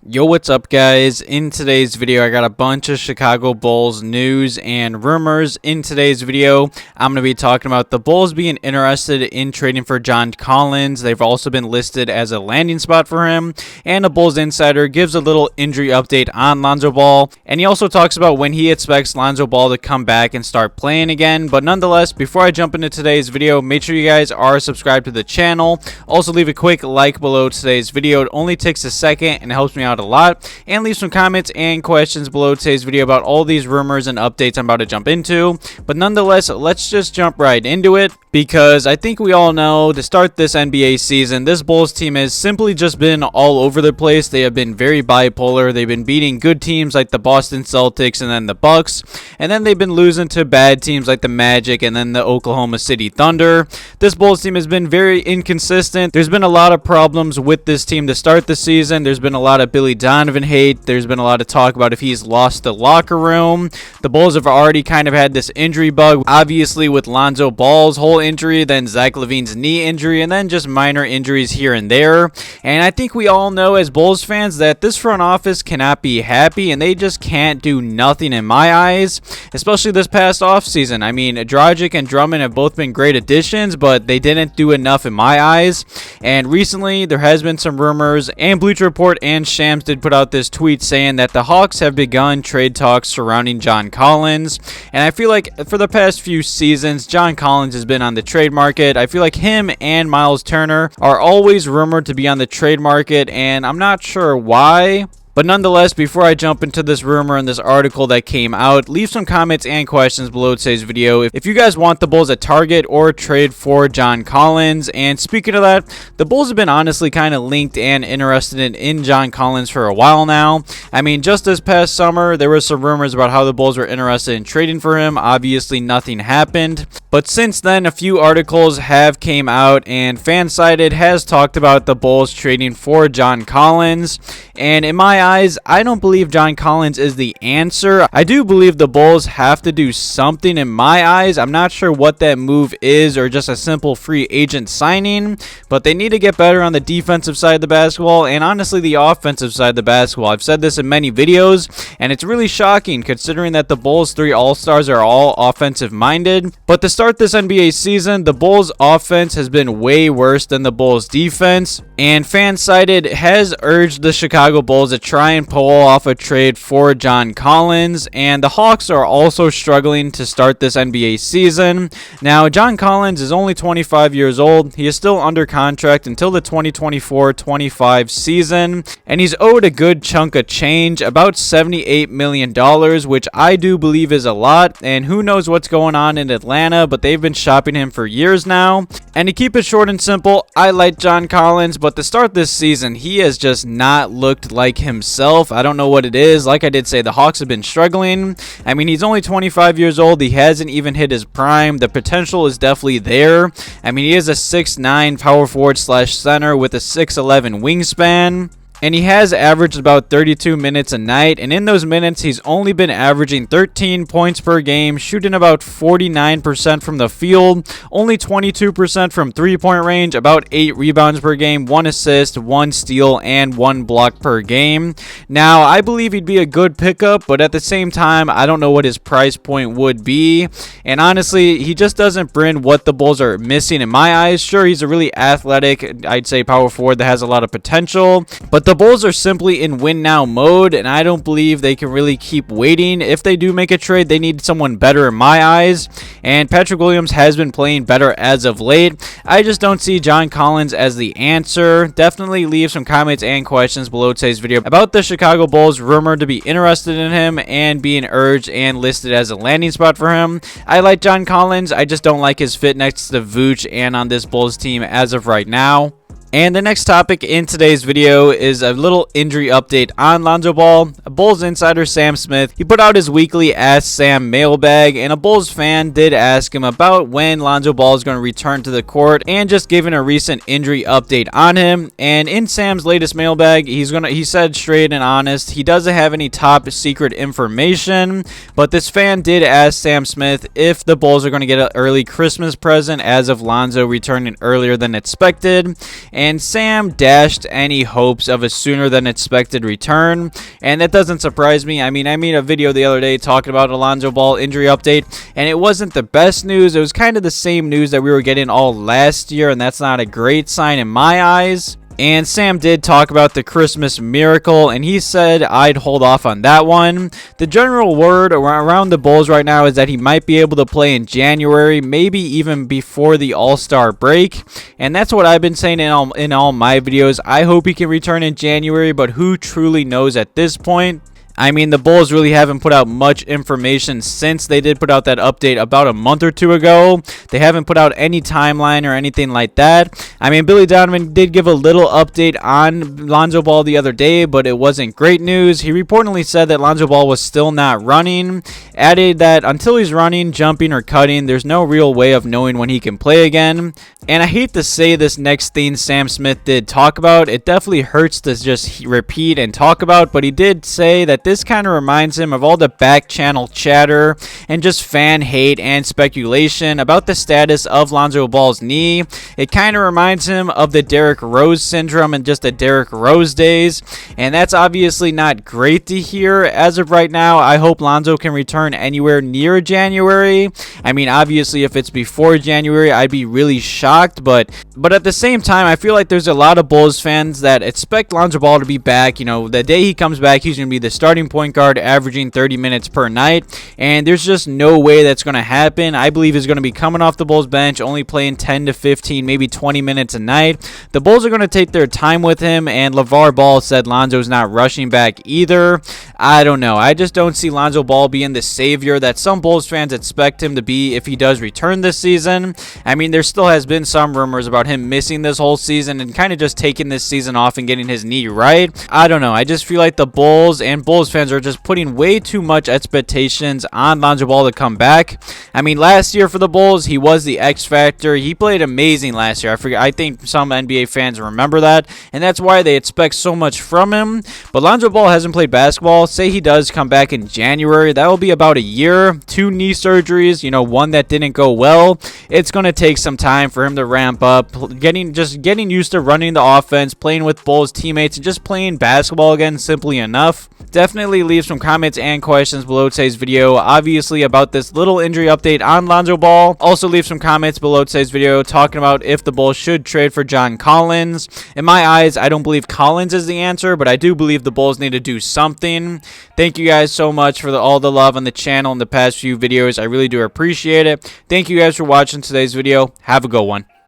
Yo, what's up guys? In today's video I got a bunch of Chicago Bulls news and rumors. In today's video I'm going to be talking about the Bulls being interested in trading for John Collins. They've also been listed as a landing spot for him, and a Bulls insider gives a little injury update on Lonzo Ball, and he also talks about when he expects Lonzo Ball to come back and start playing again. But nonetheless, before I jump into today's video, make sure you guys are subscribed to the channel. Also leave a quick like below today's video. It only takes a second and helps me out a lot, and leave some comments and questions below today's video about all these rumors and updates I'm about to jump into. But nonetheless, let's just jump right into it, because I think we all know to start this NBA season, this Bulls team has simply just been all over the place. They have been very bipolar. They've been beating good teams like the Boston Celtics and then the Bucks, and then they've been losing to bad teams like the Magic and then the Oklahoma City Thunder. This Bulls team has been very inconsistent. There's been a lot of problems with this team to start the season. There's been a lot of Billy Donovan hate. There's been a lot of talk about if he's lost the locker room. The Bulls have already kind of had this injury bug, obviously with Lonzo Ball's whole injury, then Zach LaVine's knee injury, and then just minor injuries here and there. And I think we all know as Bulls fans that this front office cannot be happy, and they just can't do nothing in my eyes, especially this past offseason. I mean, Dragic and Drummond have both been great additions, but they didn't do enough in my eyes. And recently there has been some rumors, and Bleacher Report and Shams did put out this tweet saying that the Hawks have begun trade talks surrounding John Collins. And I feel like for the past few seasons, John Collins has been on the trade market. I feel like him and Miles Turner are always rumored to be on the trade market, and I'm not sure why. But nonetheless, before I jump into this rumor and this article that came out, leave some comments and questions below today's video if you guys want the Bulls to target or trade for John Collins. And speaking of that, the Bulls have been honestly kind of linked and interested in John Collins for a while now. I mean, just this past summer, there were some rumors about how the Bulls were interested in trading for him. Obviously, nothing happened. But since then, a few articles have came out, and Fansided has talked about the Bulls trading for John Collins. And in my eyes, I don't believe John Collins is the answer. I do believe the Bulls have to do something in my eyes. I'm not sure what that move is, or just a simple free agent signing, but they need to get better on the defensive side of the basketball and honestly the offensive side of the basketball. I've said this in many videos, and it's really shocking considering that the Bulls' three All-Stars are all offensive minded. But to start this NBA season, the Bulls' offense has been way worse than the Bulls' defense, and Fansided has urged the Chicago Bulls to try and pull off a trade for John Collins, and the Hawks are also struggling to start this NBA season. Now, John Collins is only 25 years old. He is still under contract until the 2024-25 season, and he's owed a good chunk of change, about $78 million, which I do believe is a lot, and who knows what's going on in Atlanta, but they've been shopping him for years now. And to keep it short and simple, I like John Collins, but to start this season, he has just not looked like himself. I don't know what it is. Like I did say, the Hawks have been struggling. I mean, he's only 25 years old. He hasn't even hit his prime. The potential is definitely there. I mean, he is a 6'9" power forward slash center with a 6'11" wingspan. And he has averaged about 32 minutes a night, and in those minutes he's only been averaging 13 points per game, shooting about 49% from the field, only 22% from three-point range, about 8 rebounds per game, 1 assist, 1 steal, and 1 block per game. Now, I believe he'd be a good pickup, but at the same time, I don't know what his price point would be, and honestly, he just doesn't bring what the Bulls are missing in my eyes. Sure, he's a really athletic, I'd say power forward that has a lot of potential, but the Bulls are simply in win now mode, and I don't believe they can really keep waiting. If they do make a trade, they need someone better in my eyes, and Patrick Williams has been playing better as of late. I just don't see John Collins as the answer. Definitely leave some comments and questions below today's video about the Chicago Bulls rumored to be interested in him and being urged and listed as a landing spot for him. I like John Collins. I just don't like his fit next to Vucevic and on this Bulls team as of right now. And the next topic in today's video is a little injury update on Lonzo Ball. A Bulls insider, Sam Smith, he put out his weekly Ask Sam mailbag, and a Bulls fan did ask him about when Lonzo Ball is going to return to the court and just giving a recent injury update on him. And in Sam's latest mailbag, he said straight and honest, he doesn't have any top secret information, but this fan did ask Sam Smith if the Bulls are going to get an early Christmas present as of Lonzo returning earlier than expected. and Sam dashed any hopes of a sooner than expected return, and that doesn't surprise me. I mean, I made a video the other day talking about a Lonzo Ball injury update, and it wasn't the best news. It was kind of the same news that we were getting all last year, and that's not a great sign in my eyes. And Sam did talk about the Christmas miracle, and he said I'd hold off on that one. The general word around the Bulls right now is that he might be able to play in January, maybe even before the All-Star break. And that's what I've been saying in all my videos. I hope he can return in January, but who truly knows at this point? I mean, the Bulls really haven't put out much information since they did put out that update about a month or two ago. They haven't put out any timeline or anything like that. I mean, Billy Donovan did give a little update on Lonzo Ball the other day, but it wasn't great news. He reportedly said that Lonzo Ball was still not running, added that until he's running, jumping, or cutting, there's no real way of knowing when he can play again. And I hate to say this next thing Sam Smith did talk about. It definitely hurts to just repeat and talk about, but he did say that this kind of reminds him of all the back channel chatter and just fan hate and speculation about the status of Lonzo Ball's knee. It kind of reminds him of the Derrick Rose syndrome and just the Derrick Rose days, and that's obviously not great to hear. As of right now, I hope Lonzo can return anywhere near January. I mean, obviously, if it's before January, I'd be really shocked, but at the same time, I feel like there's a lot of Bulls fans that expect Lonzo Ball to be back. You know, the day he comes back, he's going to be the starting point guard, averaging 30 minutes per night, and there's just no way that's going to happen. I believe he's going to be coming off the Bulls bench, only playing 10 to 15, maybe 20 minutes a night. The Bulls are going to take their time with him, and LeVar Ball said Lonzo's not rushing back either. I don't know. I just don't see Lonzo Ball being the savior that some Bulls fans expect him to be if he does return this season. I mean, there still has been some rumors about him missing this whole season and kind of just taking this season off and getting his knee right. I don't know. I just feel like the Bulls and Bulls fans are just putting way too much expectations on Lonzo Ball to come back. I mean, last year for the Bulls, he was the X factor. He played amazing last year. I think some NBA fans remember that, and that's why they expect so much from him. But Lonzo Ball hasn't played basketball. Say he does come back in January, that will be about a year. 2 knee surgeries, you know, one that didn't go well. It's going to take some time for him to ramp up, getting used to running the offense, playing with Bulls teammates, and just playing basketball again simply enough. Definitely leave some comments and questions below today's video, obviously, about this little injury update on Lonzo Ball. Also, leave some comments below today's video talking about if the Bulls should trade for John Collins. In my eyes, I don't believe Collins is the answer, but I do believe the Bulls need to do something. Thank you guys so much for all the love on the channel in the past few videos. I really do appreciate it. Thank you guys for watching today's video. Have a good one.